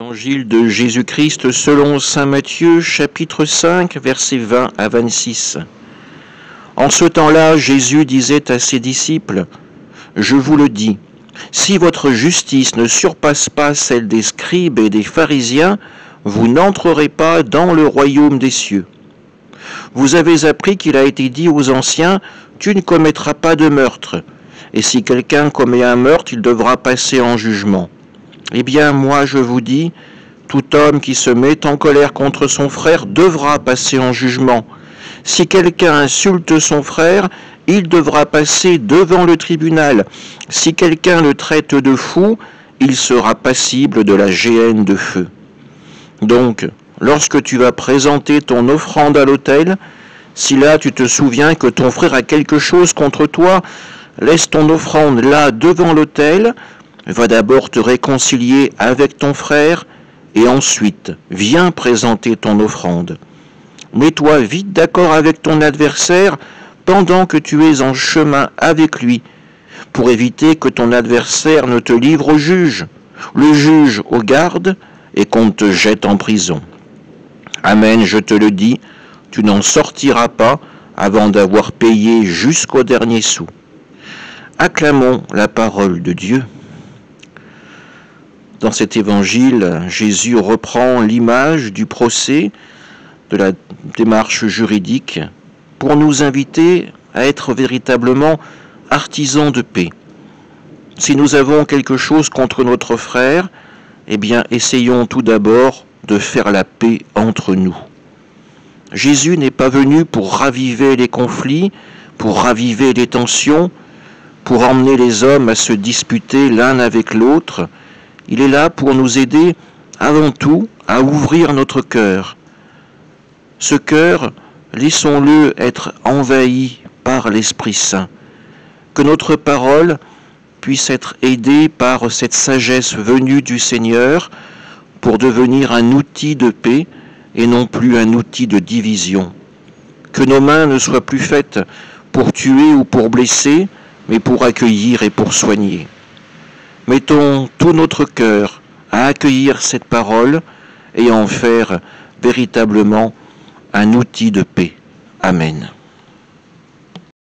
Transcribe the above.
Évangile de Jésus-Christ selon saint Matthieu, chapitre 5, versets 20 à 26. En ce temps-là, Jésus disait à ses disciples, « Je vous le dis, si votre justice ne surpasse pas celle des scribes et des pharisiens, vous n'entrerez pas dans le royaume des cieux. Vous avez appris qu'il a été dit aux anciens, « Tu ne commettras pas de meurtre, et si quelqu'un commet un meurtre, il devra passer en jugement. » Eh bien, moi je vous dis, tout homme qui se met en colère contre son frère devra passer en jugement. Si quelqu'un insulte son frère, il devra passer devant le tribunal. Si quelqu'un le traite de fou, il sera passible de la géhenne de feu. Donc, lorsque tu vas présenter ton offrande à l'autel, si là tu te souviens que ton frère a quelque chose contre toi, laisse ton offrande là devant l'autel. Va d'abord te réconcilier avec ton frère et ensuite viens présenter ton offrande. Mets-toi vite d'accord avec ton adversaire pendant que tu es en chemin avec lui, pour éviter que ton adversaire ne te livre au juge, le juge au garde et qu'on te jette en prison. Amen, je te le dis, tu n'en sortiras pas avant d'avoir payé jusqu'au dernier sou. Acclamons la parole de Dieu. Dans cet évangile, Jésus reprend l'image du procès, de la démarche juridique, pour nous inviter à être véritablement artisans de paix. Si nous avons quelque chose contre notre frère, eh bien, essayons tout d'abord de faire la paix entre nous. Jésus n'est pas venu pour raviver les conflits, pour raviver les tensions, pour emmener les hommes à se disputer l'un avec l'autre. Il est là pour nous aider avant tout à ouvrir notre cœur. Ce cœur, laissons-le être envahi par l'Esprit Saint. Que notre parole puisse être aidée par cette sagesse venue du Seigneur pour devenir un outil de paix et non plus un outil de division. Que nos mains ne soient plus faites pour tuer ou pour blesser, mais pour accueillir et pour soigner. Mettons tout notre cœur à accueillir cette parole et en faire véritablement un outil de paix. Amen.